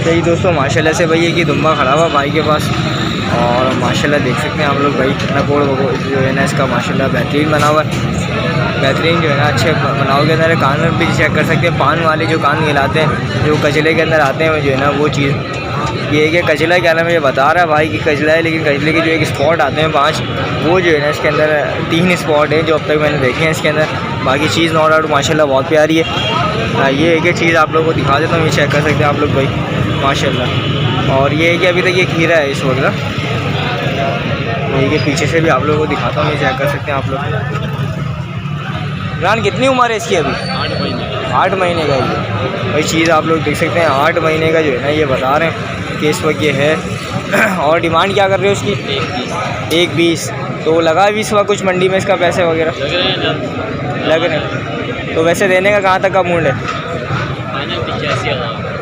यही दोस्तों माशाल्लाह से भाई कि दुम्बा खड़ा हुआ भाई के पास, और माशाल्लाह देख सकते हैं आप लोग भाई कितना कोड़ जो है ना इसका माशाल्लाह बेहतरीन बना हुआ है। बेहतरीन जो है ना अच्छे बनाव के अंदर कान भी चेक कर सकते हैं। पान वाले जो कान खिलाते हैं जो कचले के अंदर आते हैं वो जो है ना वो चीज़ ये है कि कचला क्या नाम ये बता रहा है भाई कि कचला है, लेकिन कचले के जो एक स्पॉट आते हैं 5 वो जो है ना इसके अंदर 3 स्पॉट हैं जो अब तक मैंने देखे हैं इसके अंदर। बाकी चीज़ नो डाउट माशाल्लाह बहुत प्यारी है। ये एक चीज़ आप लोगों को दिखा देता हूँ, ये चेक कर सकते हैं आप लोग भाई माशाल्लाह। और ये है कि अभी तक ये खीरा है इस वक्त, ये कि पीछे से भी आप लोगों को दिखाता हूँ, ये चेक कर सकते हैं आप लोग। इमरान कितनी उम्र है इसकी अभी? 8 महीने का ये भाई चीज़ आप लोग देख सकते हैं। 8 महीने का जो है ना ये बता रहे हैं कि इस वक्त ये है। और डिमांड क्या कर रहे हो उसकी? 1.20। तो लगा 20 हुआ कुछ मंडी में इसका पैसे वगैरह लग रहे? तो वैसे देने का कहाँ तक का मूड है?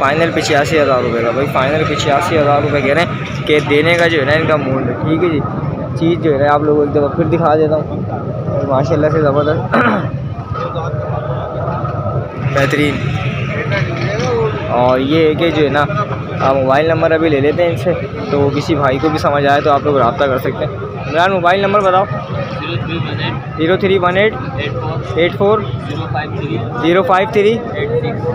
फाइनल 85,000 रुपये का भाई, फाइनल 85,000 रुपये कह रहे हैं कि देने का जो है ना इनका मूड है। ठीक है जी, चीज़ जो है ना आप लोगों को एक दफ़ा फिर दिखा देता हूँ माशाल्लाह से ज़बरदस्त बेहतरीन। और ये है कि जो है ना आप मोबाइल नंबर अभी ले लेते हैं इनसे, तो किसी भाई को भी समझ आए तो आप लोग रब्ता कर सकते हैं। इमरान मोबाइल नंबर बताओ। 0318 84 053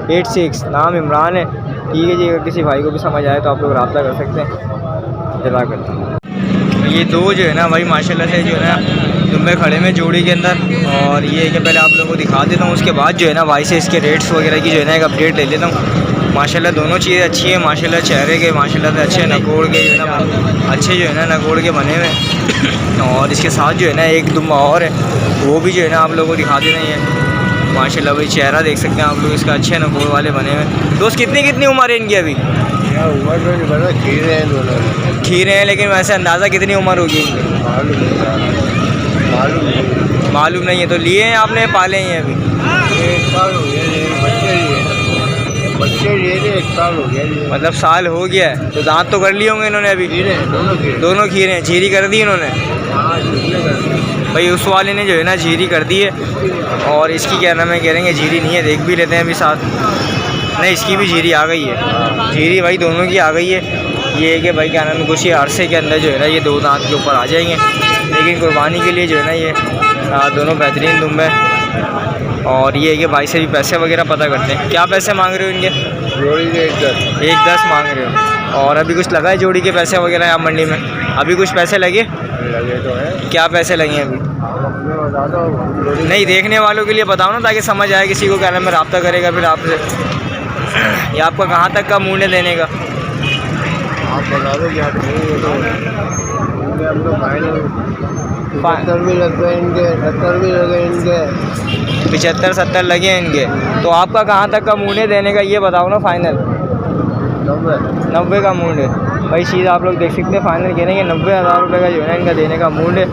86। नाम इमरान है। ठीक है जी, अगर किसी भाई को भी समझ आए तो आप लोग रब्ता कर सकते हैं। जज़ाक अल्लाह। ये दो जो है ना भाई माशाल्लाह से जो है ना दुम्बे खड़े में जोड़ी के अंदर। और ये कि पहले आप लोगों को दिखा देता हूँ, उसके बाद जो है ना भाई से इसके रेट्स वगैरह की जो है ना एक अपडेट ले लेता हूँ। माशाल्लाह दोनों चीज़ें अच्छी है माशाल्लाह, चेहरे के माशाल्लाह से अच्छे नकोड़ के जो है ना अच्छे जो है ना नकोड़ के बने हुए। और इसके साथ जो है ना एक दुम्बा और है, वो भी जो है ना आप लोगों को दिखा देना ही है। माशाल्लाह भाई चेहरा देख सकते हैं आप लोग इसका, अच्छे नकोड़ वाले बने हुए। दोस्त कितनी उम्र है इनकी अभी? उम्र तो नहीं पता, खीरे हैं दोनों। खीरे हैं, लेकिन वैसे अंदाज़ा कितनी उम्र होगी? मालूम नहीं है। तो लिए हैं आपने, पाले हैं अभी? 1 साल हो गया, बच्चे लिए थे 1 साल हो गया। मतलब साल हो गया है। तो दांत तो कर लिए होंगे इन्होंने अभी? दोनों खीरे हैं। झीरी कर दी इन्होंने? भाई उस वाले ने जो है ना झीरी कर दी है, और इसकी क्या नाम है कह रहे हैं झीरी नहीं है। देख भी लेते हैं अभी साथ। नहीं, इसकी भी झीरी आ गई है। झीरी भाई दोनों की आ गई है। ये है कि भाई क्या नाम है कुछ ही अरसे के अंदर जो है ना ये 2 दांत के ऊपर आ जाएंगे। लेकिन कुर्बानी के लिए जो है ना ये दोनों बेहतरीन दुम्बे। और ये है कि भाई से भी पैसे वगैरह पता करते हैं। क्या पैसे मांग रहे हो इनके? जोड़ी के 1.10 मांग रहे हो। और अभी कुछ लगा है जोड़ी के पैसे वगैरह आप मंडी में? अभी कुछ पैसे लगे तो है। क्या पैसे लगे हैं अभी? नहीं, देखने वालों के लिए बताओ ना, ताकि समझ आए किसी को क्या नाम है रब्ता करेगा फिर आपसे। ये आपका कहाँ तक का मूड है देने का? आप बता दो क्या हम लोग फाइनल 75 भी लग गए इनके, 70 भी लगे इनके, 75-70 लगे हैं इनके। तो आपका कहाँ तक का मूड है देने का, ये बताओ ना। फाइनल 90 का मूड है भाई। चीज़ आप लोग देख सकते हैं, फाइनल कह रहे हैं 90,000 रुपये का जो है ना इनका देने का मूड है।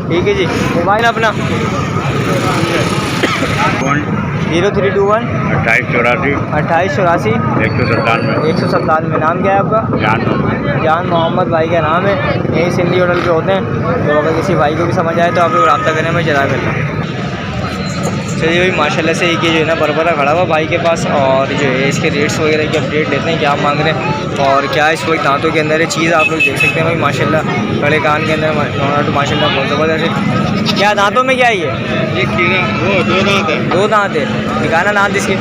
ठीक है जी, मोबाइल अपना 0321 2884 197। नाम क्या है आपका? जान मोहम्मद भाई का नाम है। यही सिंधी होटल पे होते हैं। तो अगर किसी भाई को भी समझ आए तो आप लोग रब्ता करने में जरा करना। चलिए भाई माशाल्लाह से एक जो है ना बरबरा खड़ा हुआ भाई के पास, और जो है इसके रेट्स वगैरह की अपडेट लेते हैं, क्या मांग रहे हैं और क्या इस वक्त दांतों के अंदर है। चीज़ आप लोग देख सकते हैं भाई माशाल्लाह, बड़े कान के अंदर माशाल्लाह बहुत ज़बरदस्त है। क्या दांतों में क्या है ये? दो दांत है। 2 दांत है। दिखाना दांत इसके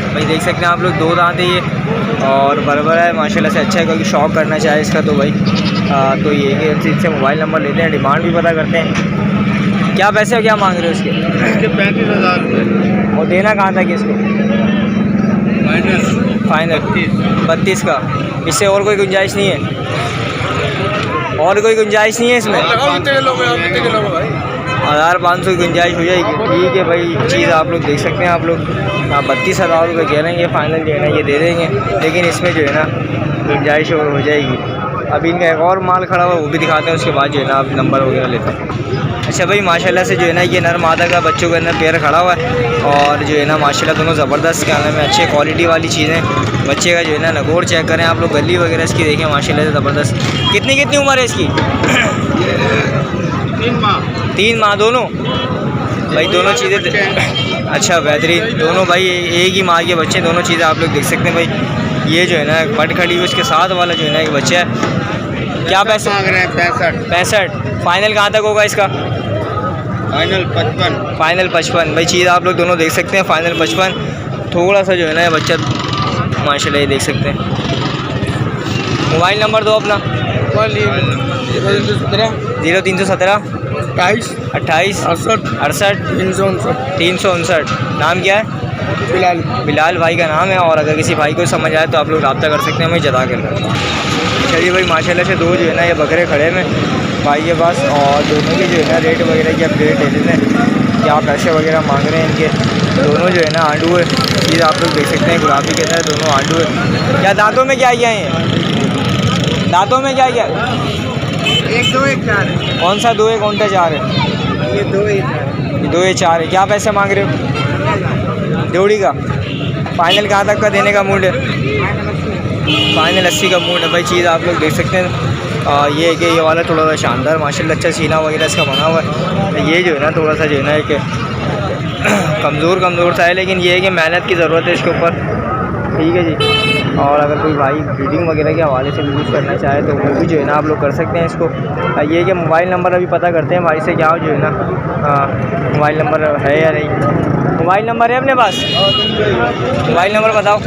भाई, देख सकते हैं आप लोग 2 दांत है ये, और बराबर है माशाल्लाह से। अच्छा है, क्योंकि शौक करना चाहे इसका तो भाई तो ये कि इनसे मोबाइल नंबर लेते हैं, डिमांड भी पता करते हैं। क्या पैसे क्या मांग रहे हो इसके? 35,000 रुपये। और देना कहाँ तक इसको? फाइनल 32 का। इससे और कोई गुंजाइश नहीं है? और कोई गुंजाइश नहीं है इसमें? 1500 की गुंजाइश हो जाएगी। ठीक है भाई, चीज़ आप लोग देख सकते हैं आप लोग। 32,000 रुपये कह रहे हैं, ये फाइनल जो है ना ये दे देंगे, लेकिन इसमें जो है ना गुंजाइश और हो जाएगी। अभी इनका एक और माल खड़ा हुआ वो भी दिखाते हैं, उसके बाद जो है ना आप नंबर वगैरह लेते हैं। अच्छा भाई माशाल्लाह से जो है ना ये नर मादा का बच्चों के अंदर पेयर खड़ा हुआ है, और जो है ना माशाल्लाह दोनों ज़बरदस्त के अंदर में अच्छे क्वालिटी वाली चीज़ें। बच्चे का जो है ना नगोर चेक करें आप लोग, गली वगैरह इसकी देखें माशाल्लाह से ज़बरदस्त। कितनी उम्र है इसकी? 3 माह। 3 माह दोनों भाई, दोनों चीज़ें अच्छा बेहतरीन, दोनों भाई एक ही माँ के बच्चे, दोनों चीज़ें आप लोग देख सकते हैं भाई। ये जो है ना पट खड़ी हुई, उसके साथ वाला जो है ना एक बच्चा है। क्या पैसे मांग रहे हैं? 65। 65। फाइनल कहाँ तक होगा इसका? फाइनल 55। फाइनल 55 भाई। चीज़ आप लोग दोनों देख सकते हैं, फाइनल 55। थोड़ा सा जो है ना ये बच्चा माशाल्लाह ये देख सकते हैं। मोबाइल नंबर दो अपना। 0317 28 28 68 359। नाम क्या है? फिलहाल बिलाल भाई का नाम है। और अगर किसी भाई को समझ आए तो आप लोग रब्ता कर सकते हैं हमें जदा कर। चलिए भाई माशाल्लाह से दो जो है ना ये बकरे खड़े हैं भाई के पास, और दोनों की जो है ना रेट वगैरह की अपडेट ले लेते हैं, क्या पैसे वगैरह मांग रहे हैं इनके। दोनों जो है ना आंडू है, चीज़ आप लोग देख सकते हैं गुलाबी के अंदर दोनों आंडू है। क्या दांतों में क्या किया है? दांतों में क्या किया? 1 2 1 4 कौन सा 2 है कौन सा 4 है? ये 2 2 या 4 है। क्या पैसे मांग रहे हो जोड़ी का? फाइनल कहाँ तक का देने का मूड है? फाइनल 80 का मूड है भाई। चीज़ आप लोग देख सकते हैं। ये है कि ये वाला थोड़ा सा शानदार माशाल्लाह अच्छा सीना वगैरह इसका बना हुआ है। ये जो है ना थोड़ा सा जो है ना एक कमज़ोर सा है, लेकिन ये है कि मेहनत की ज़रूरत है इसके ऊपर। ठीक है जी। और अगर कोई भाई ब्रीडिंग वगैरह के हवाले से यूज़ करना चाहे तो वो भी जो है ना आप लोग कर सकते हैं इसको। ये है कि मोबाइल नंबर अभी पता करते हैं भाई से क्या जो है ना मोबाइल नंबर है या नहीं। मोबाइल नंबर है अपने पास? मोबाइल नंबर बताओ।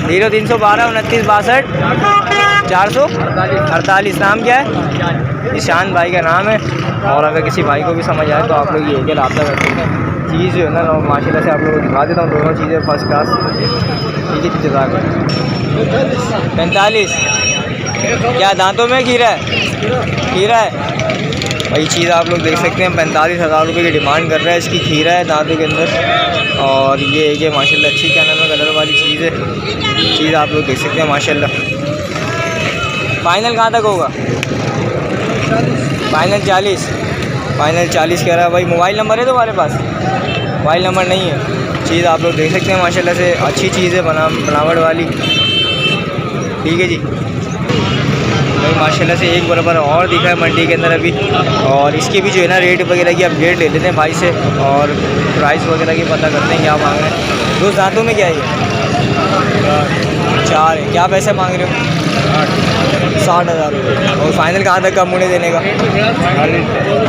0312 29 62 448। नाम क्या है? निशान भाई का नाम है। और अगर किसी भाई को भी समझ आए तो आप लोग ये रब्ता कर सकते हैं। चीज़ जो है ना माशाल्लाह से आप लोगों को दिखा देता हूँ, दोनों चीज़ें फर्स्ट क्लास। ठीक है जज़ाक। 45। क्या दांतों में खीरा है? खीरा है भाई। चीज़ आप लोग देख सकते हैं 45,000 रुपये की डिमांड कर रहा है इसकी। खीरा है दांतों के अंदर। और ये है कि माशाल्लाह अच्छी क्या नाम है कलर वाली चीज़ है। चीज़ आप लोग देख सकते हैं माशाल्लाह। फाइनल कहाँ तक होगा? फाइनल 40। फाइनल 40 कह रहा है भाई। मोबाइल नंबर है तुम्हारे पास? मोबाइल नंबर नहीं है। चीज़ आप लोग देख सकते हैं माशाल्लाह से अच्छी चीज़ है, बनावट वाली। ठीक है जी भाई माशाल्लाह से एक बराबर और दिखा है मंडी के अंदर अभी। और इसके भी जो है ना रेट वगैरह की अपडेट ले लेते हैं भाई से, और प्राइस वगैरह की पता करते हैं क्या मांग रहे हैं। दो दांतों में क्या है? 4 है। क्या पैसे मांग रहे हो? 60,000 रुपये। और फाइनल कहाँ तक का मुड़े देने का?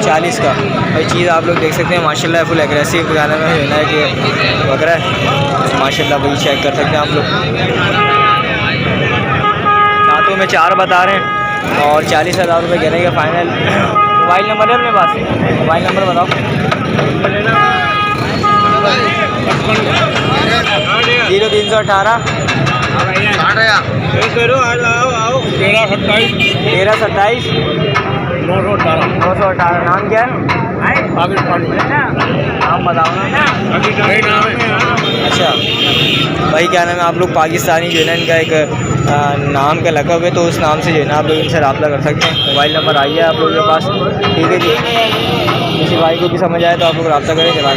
40 का भाई। चीज़ आप लोग देख सकते हैं माशाल्लाह फुल एग्रेसिव गाना में है ना कि वगैरह माशाल्लाह भाई चेक कर सकते हैं आप लोग। दांतों में 4 बता रहे हैं और 40,000 रुपये कहने का फाइनल। मोबाइल नंबर है अपने पास? मोबाइल नंबर बताओ। 0318 1327 918। नाम क्या है? नाम बताओ ना। अच्छा भाई क्या नाम है? आप लोग पाकिस्तानी जो है ना इनका एक नाम का लकब है, तो उस नाम से जो है ना आप लोग इनसे रब्ता कर सकते हैं। मोबाइल नंबर आई है आप लोगों के पास। ठीक है जी। किसी भाई को भी समझ आए तो आप लोग रब्ता करें। चला